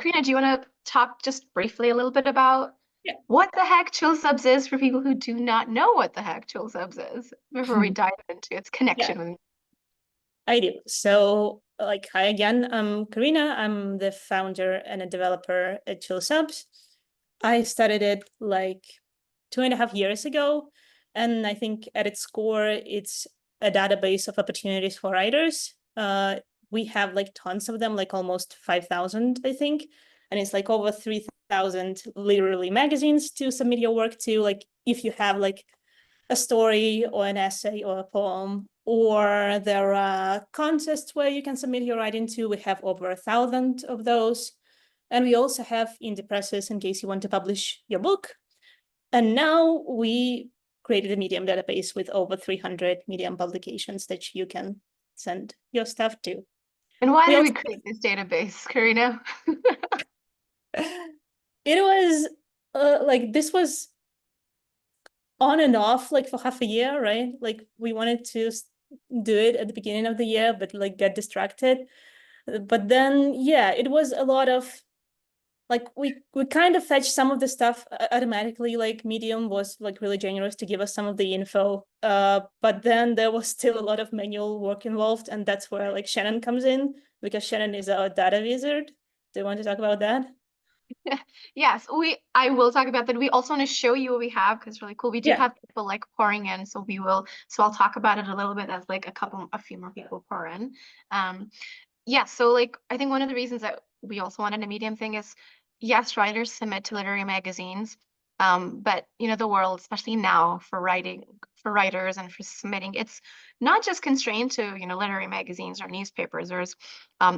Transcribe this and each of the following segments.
Karina, do you want to talk just briefly a little bit about Yeah. what the heck Chill Subs is for people who do not know what the heck Chill Subs is before we dive into its Yeah, connection with I do. So, hi again. I'm Karina. I'm the founder and a developer at Chill Subs. I started it like 2.5 years ago, and I think at its core, it's a database of opportunities for writers. We have like tons of them, like almost 5,000, I think, and it's like over 3,000 literally magazines to submit your work to. Like, if you have like a story or an essay or a poem, or there are contests where you can submit your writing to. We have over 1,000 of those. And we also have indie presses in case you want to publish your book. And now we created a Medium database with over 300 Medium publications that you can send your stuff to. And why We did we also, create this database, Karina? it was this was on and off like for half a year, right? Like we wanted to do it at the beginning of the year, but like get distracted. But then, yeah, it was a lot of like we kind of fetched some of the stuff automatically. Like Medium was like really generous to give us some of the info. But then there was still a lot of manual work involved, and that's where like Shannon comes in because Shannon is our data wizard. Do you want to talk about that? Yes, I will talk about that. We also want to show you what we have because it's really cool. We do Yeah. have people like pouring in, so I'll talk about it a little bit as like a few more people pour in. Um, yeah, so like I think one of the reasons that we also wanted a Medium thing is yes, writers submit to literary magazines, but you know the world, especially now for writing, for writers and for submitting, it's not just constrained to literary magazines or newspapers.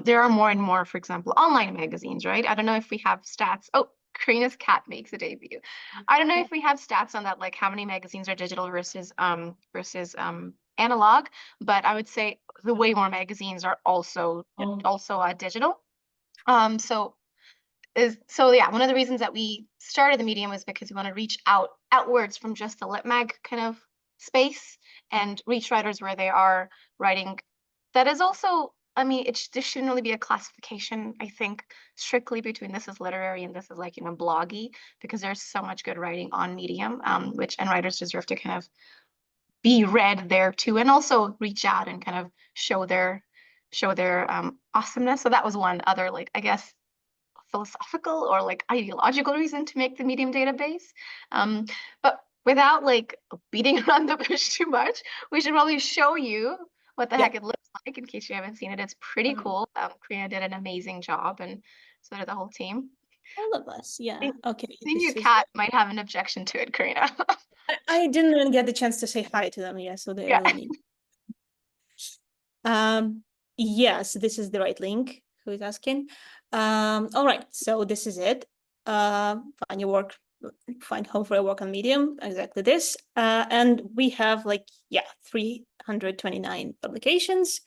There are more and more, for example, online magazines, right? I don't know if we have stats. Oh, Karina's cat makes a debut. I don't know if we have stats on that, like how many magazines are digital versus analog, but I would say the way more magazines are also digital. So yeah, one of the reasons that we started the Medium was because we want to reach outwards from just the lit mag kind of space and reach writers where they are writing. That is also, I mean, there shouldn't really be a classification, I think, strictly between this is literary and this is like bloggy, because there's so much good writing on Medium, which and writers deserve to kind of be read there too, and also reach out and kind of show their awesomeness. So that was one other, like, I guess, philosophical or like ideological reason to make the Medium database. But without like beating around the bush too much, we should probably show you what the Yeah. heck it looks like in case you haven't seen it. It's pretty cool. Karina did an amazing job, and so did the whole team. All of us. I Yeah. think Okay. I think your This is. cat might have an objection to it, Karina. I didn't even get the chance to say hi to them. Yeah. So they Yeah. really need. Yes, this is the right link. Who is asking? All right, so this is it. Find your work, find home for your work on Medium, exactly this. And we have like, yeah, 329 publications.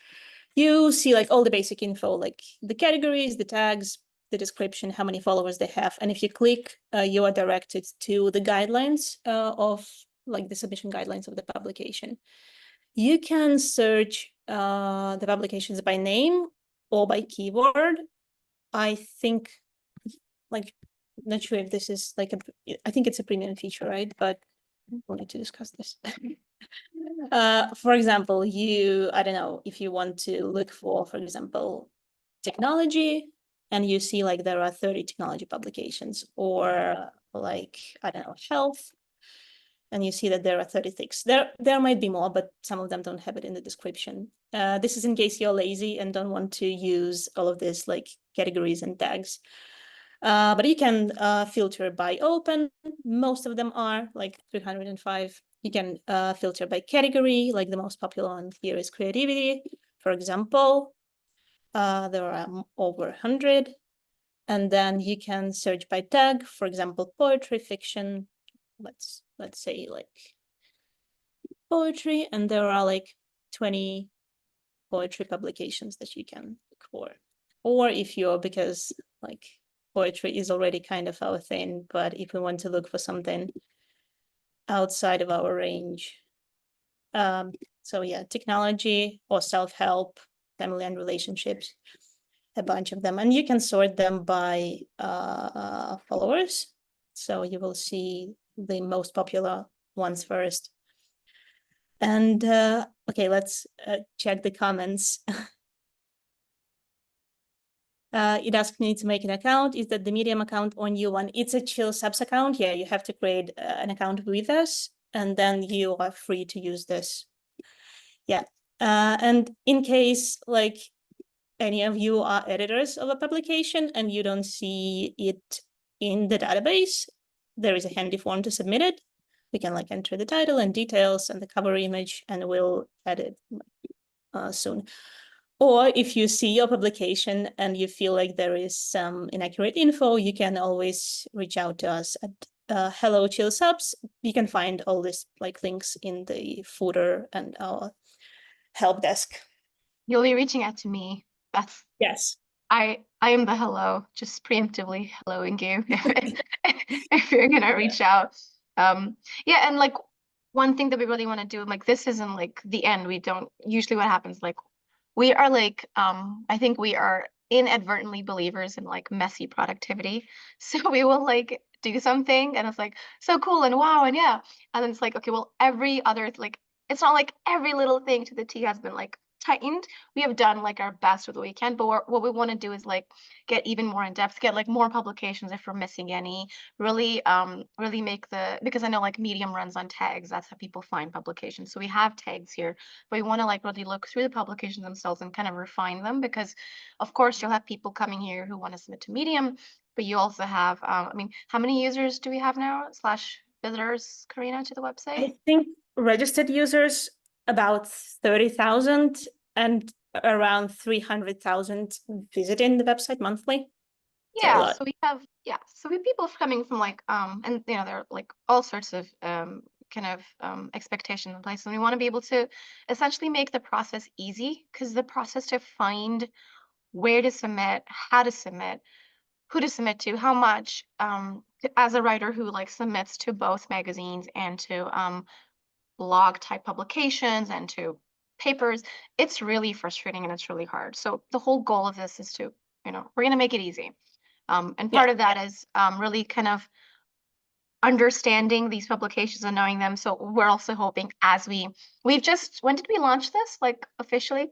You see like all the basic info, like the categories, the tags, the description, how many followers they have. And if you click, you are directed to the guidelines of like the submission guidelines of the publication. You can search the publications by name or by keyword. I think, like, not sure if this is like I think it's a premium feature, right? But we'll need to discuss this. For example, I don't know, if you want to look for example, technology, and you see like there are 30 technology publications, or like, I don't know, health, and you see that there are 36. There might be more, but some of them don't have it in the description. This is in case you're lazy and don't want to use all of this like categories and tags. But you can filter by open. Most of them are like 305. You can filter by category, like the most popular one here is creativity, for example. There are over 100. And then you can search by tag, for example, poetry, fiction. Let's say like poetry, and there are like 20 poetry publications that you can look for. Or if you're, because like poetry is already kind of our thing, but if we want to look for something outside of our range, so yeah, technology or self-help, family and relationships. a bunch of them, and you can sort them by followers. So you will see the most popular ones first. And okay, let's check the comments. It asked me to make an account. Is that the Medium account or new one? It's a Chill Subs account. Yeah, you have to create an account with us, and then you are free to use this. Yeah, and in case like any of you are editors of a publication and you don't see it in the database, there is a handy form to submit it. We can like enter the title and details and the cover image, and we'll edit soon. Or if you see your publication and you feel like there is some inaccurate info, you can always reach out to us at Hello Chill Subs. You can find all this like links in the footer and our help desk. You'll be reaching out to me. That's Yes. I am the hello, just preemptively helloing you if you're gonna reach out. Yeah, and like one thing that we really want to do, like this isn't like the end. We don't usually what happens, like we are like I think we are inadvertently believers in like messy productivity. So we will like do something and it's like so cool and wow and yeah. And then it's like, okay, well, every other like it's not like every little thing to the T has been like tightened. We have done like our best with what we can, but what we want to do is like get even more in depth, get like more publications if we're missing any, really really make the, because I know like Medium runs on tags, that's how people find publications. So we have tags here, but we want to like really look through the publications themselves and kind of refine them, because of course you'll have people coming here who want to submit to Medium, but you also have I mean, how many users do we have now slash visitors, Karina, to the website? I think registered users about 30,000 and around 300,000 visiting the website monthly. So a Yeah, lot. so we have, yeah, so we have people coming from like and you know, there are like all sorts of kind of expectations in place, and we want to be able to essentially make the process easy, because the process to find where to submit, how to submit, who to submit to, how much, as a writer who like submits to both magazines and to blog type publications and to papers, it's really frustrating and it's really hard. So the whole goal of this is to, you know, we're going to make it easy. And Yeah. part of that is really kind of understanding these publications and knowing them. So we're also hoping as we've just, when did we launch this? Like officially,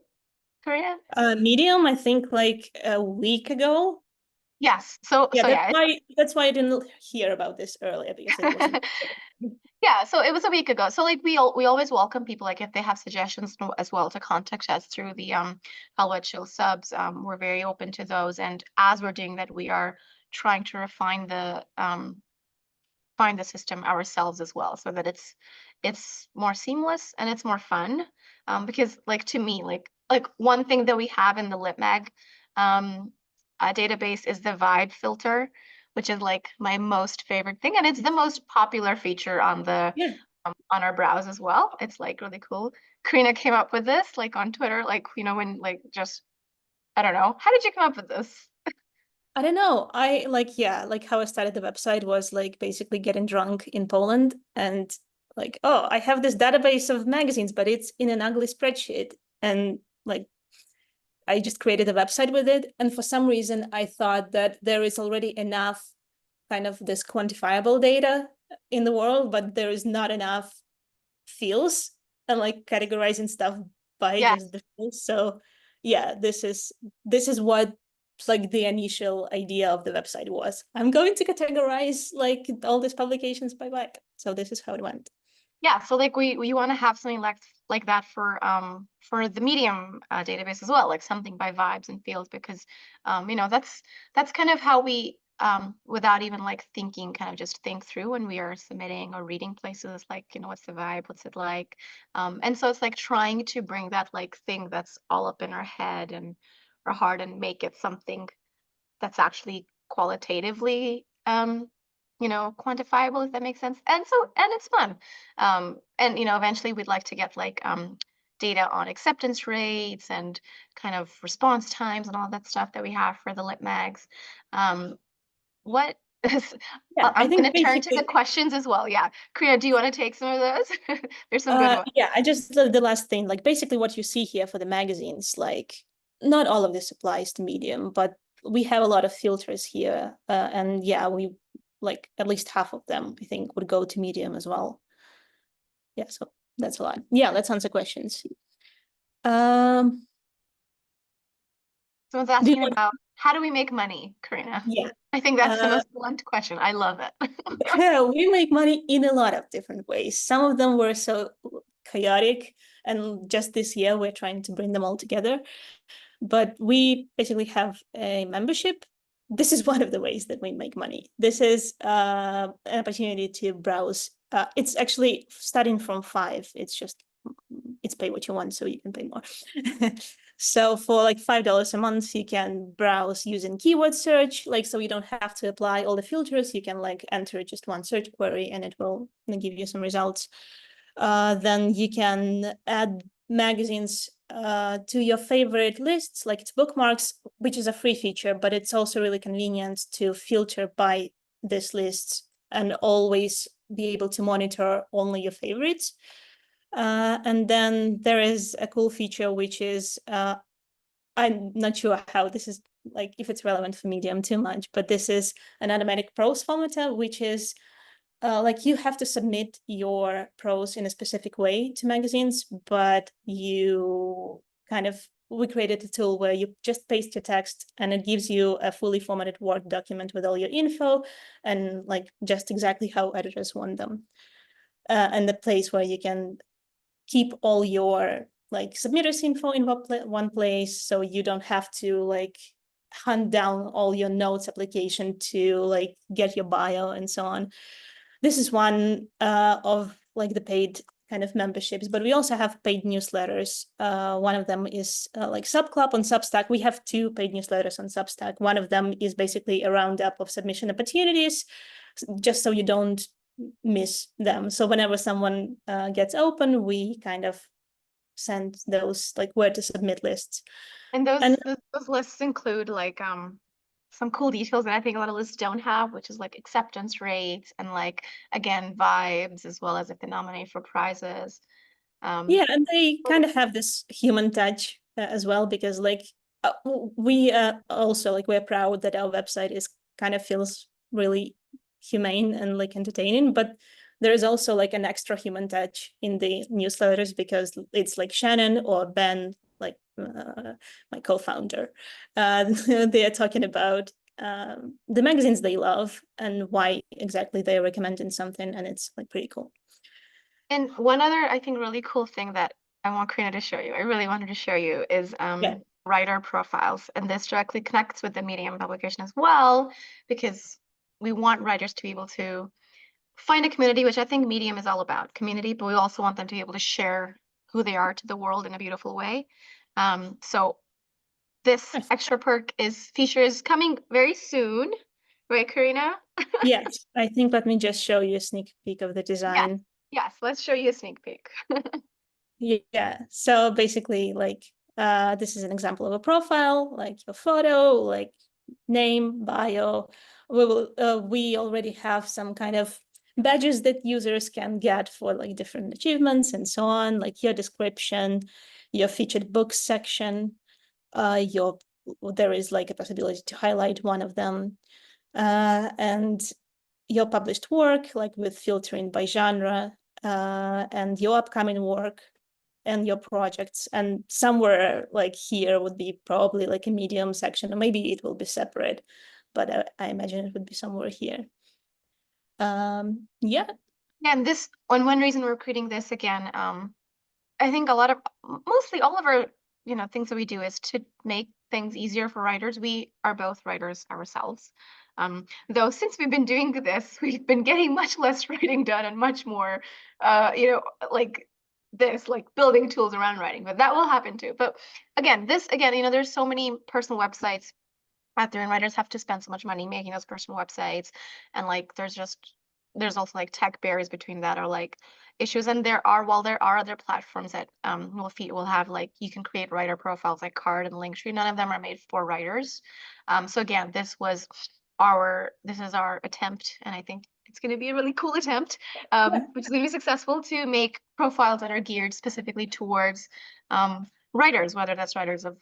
Karina? Medium, I think like a week ago. Yes. So Yeah, yeah, that's why I didn't hear about this earlier, because it wasn't. yeah, so it was a week ago. So like we always welcome people, like if they have suggestions as well, to contact us through the Hello Chill Subs. We're very open to those. And as we're doing that, we are trying to refine the find the system ourselves as well, so that it's more seamless and it's more fun. Because like to me, like one thing that we have in the LitMag database is the vibe filter, which is like my most favorite thing, and it's the most popular feature on the Yeah. on our browse as well. It's like really cool. Karina came up with this like on Twitter, like you know, when like just I don't know. How did you come up with this? I don't know. I like, yeah, like how I started the website was like basically getting drunk in Poland and like, oh, I have this database of magazines, but it's in an ugly spreadsheet. And like, I just created a website with it. And for some reason, I thought that there is already enough kind of this quantifiable data in the world, but there is not enough fields and like categorizing stuff by Yeah. just the fields. So yeah, this is what like the initial idea of the website was. I'm going to categorize like all these publications by vibe. So this is how it went. Yeah, so like we want to have something like that for the Medium database as well, like something by vibes and fields, because you know, that's kind of how we without even like thinking, kind of just think through when we are submitting or reading places, like, you know, what's the vibe, what's it like, and so it's like trying to bring that like thing that's all up in our head and our heart and make it something that's actually qualitatively you know, quantifiable, if that makes sense. And so, and it's fun. And you know, eventually we'd like to get like data on acceptance rates and kind of response times and all that stuff that we have for the lit mags. What is, Yeah, I I'm think going to turn to the basically, questions as well. Yeah. Karina, do you want to take some of those? There's some good ones. yeah, I just the last thing, like basically what you see here for the magazines, like not all of this applies to Medium, but we have a lot of filters here. And yeah, we like at least half of them, I think, would go to Medium as well. Yeah, so that's a lot. Yeah, let's answer questions. Um, Someone's do you asking want, about how do we make money, Karina? yeah. I think that's the Uh, most blunt question. I love it. we make money in a lot of different ways. Some of them were so chaotic, and just this year we're trying to bring them all together. But we basically have a membership. This is one of the ways that we make money. This is an opportunity to browse. It's actually starting from 5. It's pay what you want, so you can pay more. So for like $5 a month, you can browse using keyword search, like so you don't have to apply all the filters. You can like enter just one search query and it will give you some results. Then you can add magazines to your favorite lists, like it's bookmarks, which is a free feature, but it's also really convenient to filter by these lists and always be able to monitor only your favorites. And then there is a cool feature, which is, I'm not sure how this is, like if it's relevant for Medium too much, but this is an automatic prose formatter, which is like you have to submit your prose in a specific way to magazines, but we created a tool where you just paste your text and it gives you a fully formatted Word document with all your info and like just exactly how editors want them. And the place where you can keep all your like submitters info in one place, so you don't have to like hunt down all your notes application to like get your bio and so on. This is one of like the paid kind of memberships, but we also have paid newsletters. One of them is like Subclub on Substack. We have 2 paid newsletters on Substack. One of them is basically a roundup of submission opportunities, just so you don't miss them. So whenever someone gets open, we kind of send those like where to submit lists. And And those lists include like some cool details that I think a lot of lists don't have, which is like acceptance rates and like again vibes, as well as if they nominate for prizes. yeah, and they kind of have this human touch as well, because like we also like we're proud that our website is kind of feels really humane and like entertaining, but there is also like an extra human touch in the newsletters because it's like Shannon or Ben, like my co-founder, they are talking about the magazines they love and why exactly they're recommending something, and it's like pretty cool. And one other, I think, really cool thing that I want Karina to show you, I really wanted to show you, is Yeah. writer profiles. And this directly connects with the Medium publication as well, because we want writers to be able to find a community, which I think Medium is all about, community, but we also want them to be able to share who they are to the world in a beautiful way. So this Nice. extra perk feature is coming very soon, right, Karina? Yes, I think let me just show you a sneak peek of the Yes, design. yes, let's show you a sneak peek. Yeah, so basically like this is an example of a profile, like your photo, like name, bio. We already have some kind of badges that users can get for like different achievements and so on, like your description, your featured books section, your there is like a possibility to highlight one of them, and your published work, like with filtering by genre, and your upcoming work and your projects. And somewhere like here would be probably like a Medium section, or maybe it will be separate, but I imagine it would be somewhere here. Yeah. Yeah, and this one reason we're creating this again, I think a lot of mostly all of our things that we do is to make things easier for writers. We are both writers ourselves. Though since we've been doing this, we've been getting much less writing done and much more like this, like building tools around writing. But that will happen too. But again, there's so many personal websites out there, and writers have to spend so much money making those personal websites, and like there's also like tech barriers between that, or like issues. And while there are other platforms that will have like you can create writer profiles like Card and Linktree, none of them are made for writers. So again, this is our attempt, and I think it's going to be a really cool attempt, which is going to be successful, to make profiles that are geared specifically towards writers, whether that's writers of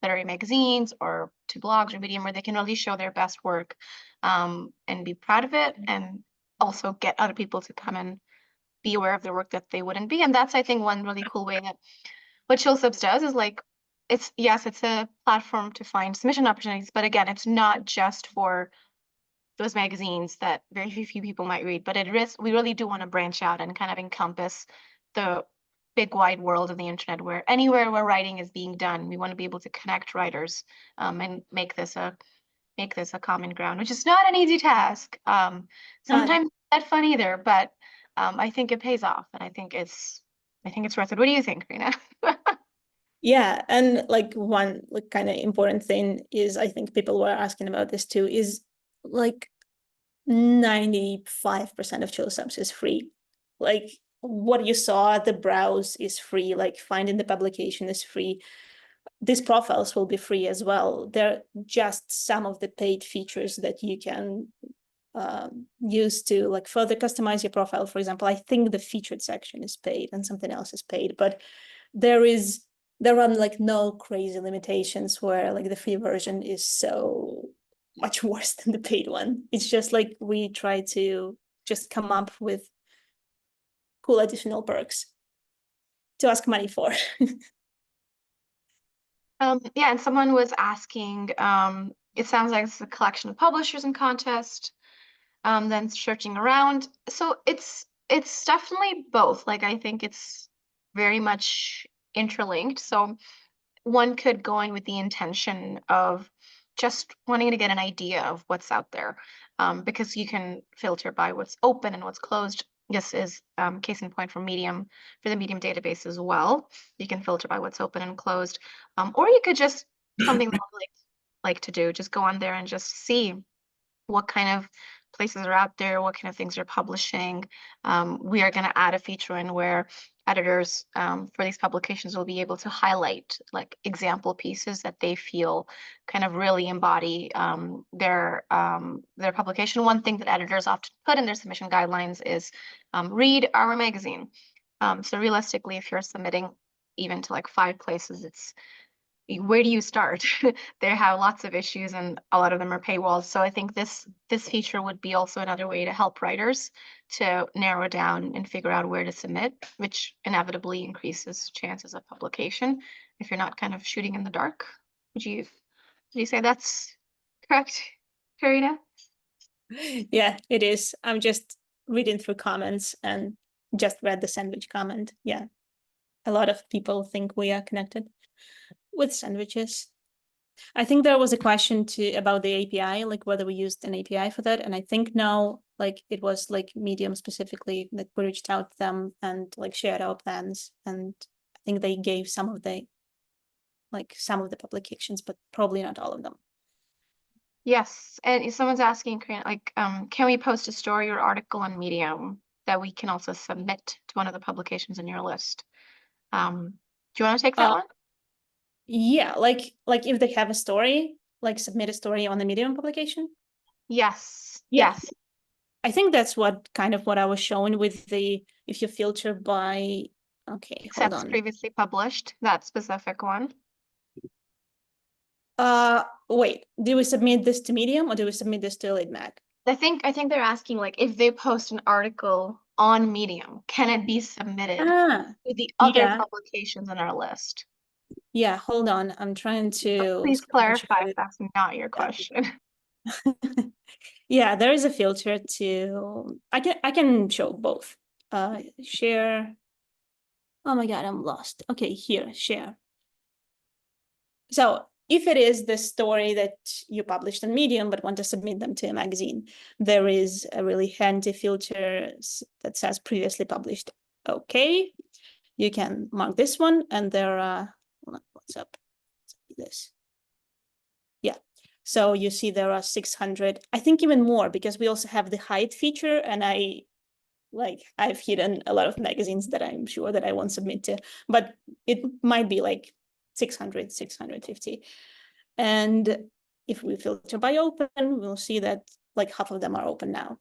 literary magazines or to blogs or Medium, where they can really show their best work and be proud of it, and also get other people to come and be aware of their work that they wouldn't be. And that's, I think, one really cool way that what ChillSubs does is like, it's a platform to find submission opportunities, but again, it's not just for those magazines that very few people might read, but we really do want to branch out and kind of encompass the big wide world of the internet, where anywhere where writing is being done, we want to be able to connect writers and make this a common ground, which is not an easy task. Sometimes not that fun either, but I think it pays off, and I think it's worth it. What do you think, Karina? Yeah, and like one like kind of important thing is, I think people were asking about this too, is like 95% of ChillSubs is free. Like what you saw, the browse is free, like finding the publication is free. These profiles will be free as well. They're just some of the paid features that you can use to like further customize your profile. For example, I think the featured section is paid and something else is paid, but there are like no crazy limitations where like the free version is so much worse than the paid one. It's just like we try to just come up with cool additional perks to ask money for. Yeah, and someone was asking, it sounds like it's a collection of publishers and contest, then searching around. So it's definitely both. Like, I think it's very much interlinked. So one could go in with the intention of just wanting to get an idea of what's out there, because you can filter by what's open and what's closed. This is case in point for Medium, for the Medium database as well. You can filter by what's open and closed, or you could just something that I like to do, just go on there and just see what kind of places are out there, what kind of things are publishing. We are going to add a feature in where editors for these publications will be able to highlight like example pieces that they feel kind of really embody their publication. One thing that editors often put in their submission guidelines is read our magazine. So realistically, if you're submitting even to like 5 places, it's where do you start? They have lots of issues and a lot of them are paywalls. So I think this feature would be also another way to help writers to narrow down and figure out where to submit, which inevitably increases chances of publication if you're not kind of shooting in the dark. Would you say that's correct, Karina? Yeah, it is. I'm just reading through comments and just read the sandwich comment. Yeah, a lot of people think we are connected with sandwiches. I think there was a question about the API, like whether we used an API for that. And I think now, like it was like Medium specifically that we reached out to them and like shared our plans. And I think they gave some of the publications, but probably not all of them. Yes, and if someone's asking, like, can we post a story or article on Medium that we can also submit to one of the publications in your list? Do you want to take that one? Yeah, like if they have a story, like submit a story on the Medium publication. Yes. Yeah. Yes. I think that's what I was showing with the, if you filter by, okay, hold Except on. previously published, that specific one. Wait, do we submit this to Medium or do we submit this to EliteMag? I think they're asking like if they post an article on Medium, can it be submitted to the other Yeah. publications on our list? Yeah, hold on. I'm trying to Please clarify if that's not your question. Yeah, there is a filter to, I can show both. Share. Oh my God, I'm lost. Okay, here, share. So if it is the story that you published on Medium but want to submit them to a magazine, there is a really handy filter that says previously published. Okay, you can mark this one, and there are, what's up? This. Yeah. So you see there are 600, I think even more, because we also have the hide feature, and I've hidden a lot of magazines that I'm sure that I won't submit to, but it might be like 600, 650. And if we filter by open, we'll see that like half of them are open now.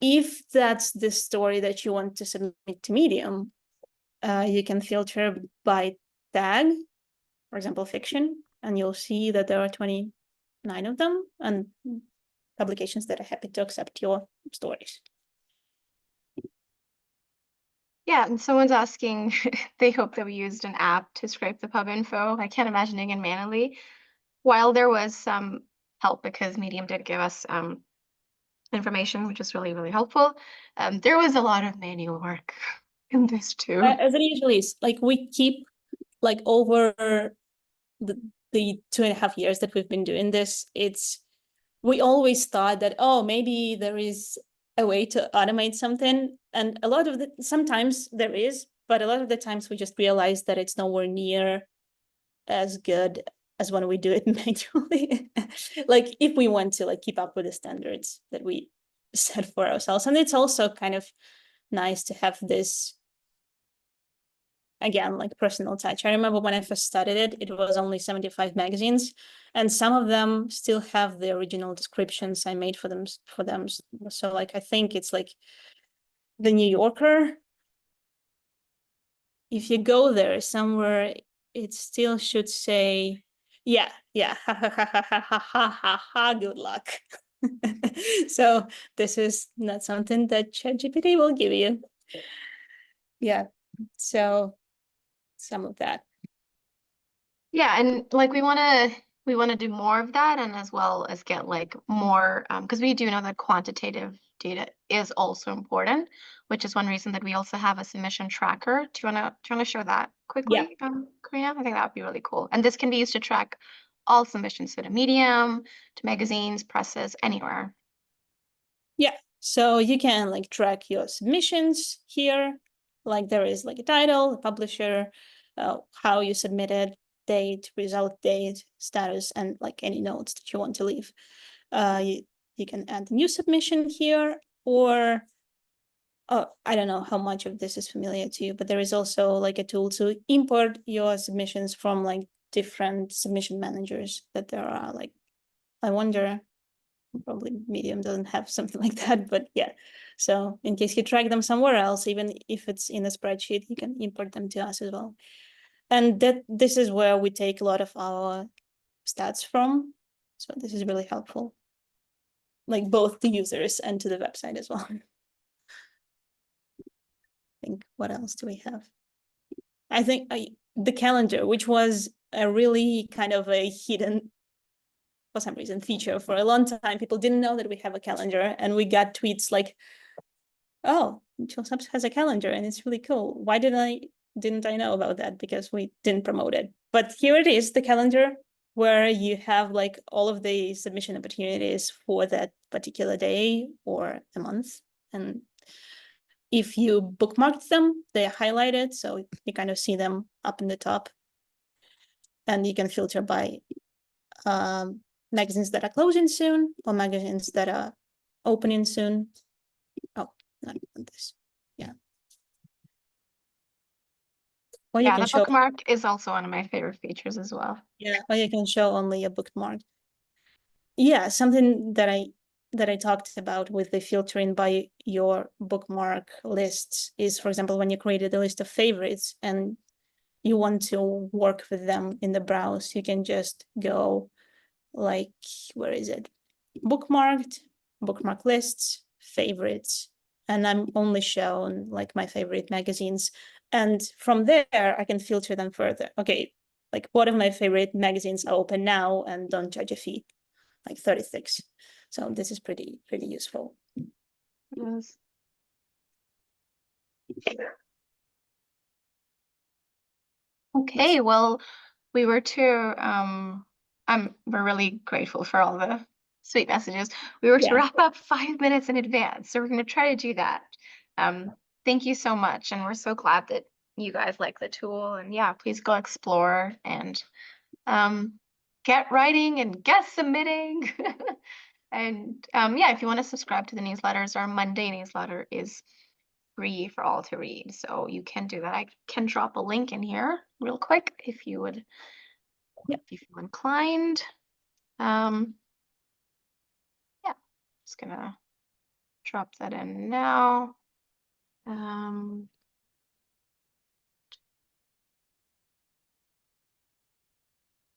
If that's the story that you want to submit to Medium, you can filter by tag. for example, fiction, and you'll see that there are 29 of them, and publications that are happy to accept your stories. Yeah, and someone's asking, they hope that we used an app to scrape the pub info. I can't imagine it manually. While there was some help because Medium did give us information, which is really, really helpful, there was a lot of manual work in this too. As it usually is, like we keep like over the 2.5 years that we've been doing this, we always thought that, oh, maybe there is a way to automate something. And sometimes there is, but a lot of the times we just realize that it's nowhere near as good as when we do it manually. Like if we want to like keep up with the standards that we set for ourselves. And it's also kind of nice to have this, again, like personal touch. I remember when I first started it was only 75 magazines, and some of them still have the original descriptions I made for them. So like, I think it's like the New Yorker. If you go there somewhere, it still should say, yeah, ha ha ha ha ha ha ha ha, good luck. So this is not something that ChatGPT will give you. Yeah, so some of that. Yeah, and like we want to do more of that, and as well as get like more because we do know that quantitative data is also important, which is one reason that we also have a submission tracker. Do you wanna show that quickly, Karina? I think that would be really cool. And this can be used to track all submissions to the Medium, to magazines, presses, anywhere. Yeah, so you can like track your submissions here. Like there is like a title, the publisher, how you submitted, date, result date, status, and like any notes that you want to leave. You can add a new submission here, or I don't know how much of this is familiar to you, but there is also like a tool to import your submissions from like different submission managers that there are. Like, I wonder, probably Medium doesn't have something like that, but yeah. So in case you track them somewhere else, even if it's in a spreadsheet, you can import them to us as well. And this is where we take a lot of our stats from. So this is really helpful, like both to users and to the website as well. I think, what else do we have? I think the calendar, which was a really kind of a hidden, for some reason, feature for a long time. People didn't know that we have a calendar, and we got tweets like, oh, Chill Subs has a calendar and it's really cool. Why didn't I know about that? Because we didn't promote it. But here it is, the calendar, where you have like all of the submission opportunities for that particular day or a month. And if you bookmarked them, they're highlighted, so you kind of see them up in the top. And you can filter by magazines that are closing soon or magazines that are opening soon. Oh, not this. Yeah. Or you Yeah, can the show, bookmark is also one of my favorite features as well. yeah, or you can show only a bookmark. Yeah, something that I talked about with the filtering by your bookmark lists is, for example, when you created a list of favorites and you want to work with them in the browse, you can just go like, where is it? Bookmarked, bookmark lists, favorites, and I'm only shown like my favorite magazines. And from there, I can filter them further. Okay, like what of my favorite magazines are open now and don't charge a fee, like 36. So this is pretty useful. Yes. Okay, well, we were to we're really grateful for all the sweet messages. We were to Yeah. wrap up 5 minutes in advance, so we're going to try to do that. Thank you so much, and we're so glad that you guys like the tool. And yeah, please go explore and get writing and get submitting. And yeah, if you want to subscribe to the newsletters, our Monday newsletter is free for all to read, so you can do that. I can drop a link in here real quick if you would, if you feel inclined. Yeah, just gonna drop that in now. Um,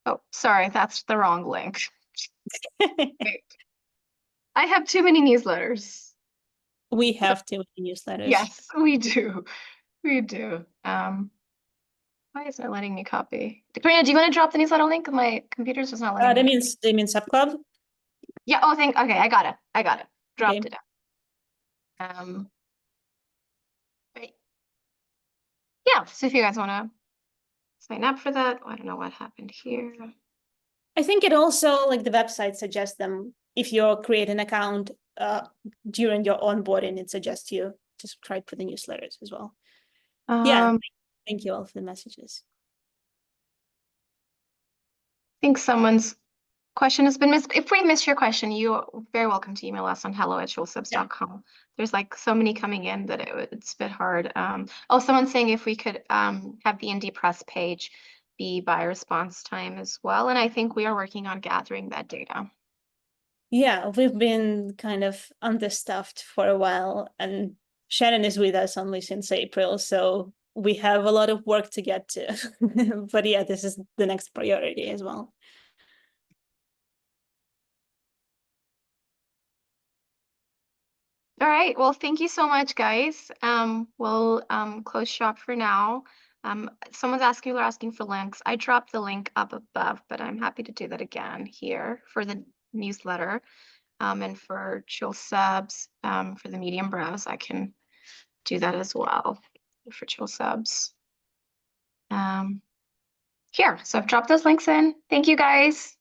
Oh, sorry, that's the wrong link. Wait. I have too many newsletters. We have too many newsletters. Yes, we do. We do. Why is it letting me copy? Karina, do you want to drop the newsletter link? My computer's just not letting me. They mean subclub. Yeah, oh, okay, I got it. Dropped Okay. it down. Right. Yeah, so if you guys want to sign up for that, I don't know what happened here. I think it also, like the website suggests them, if you create an account during your onboarding, it suggests you to subscribe for the newsletters as well. Yeah, thank you all for the messages. I think someone's question has been missed. If we missed your question, you're very welcome to email us on hello@schulsubs.com. There's like so many coming in that it's a bit hard. Oh, someone's saying if we could have the Indie Press page be by response time as well. And I think we are working on gathering that data. Yeah, we've been kind of understaffed for a while, and Shannon is with us only since April, so we have a lot of work to get to. But yeah, this is the next priority as well. All right. Well, thank you so much, guys. We'll close shop for now. Someone's asking for links. I dropped the link up above, but I'm happy to do that again here for the newsletter. And for Chill Subs, for the Medium browse, I can do that as well for Chill Subs. Here, so I've dropped those links in. Thank you, guys.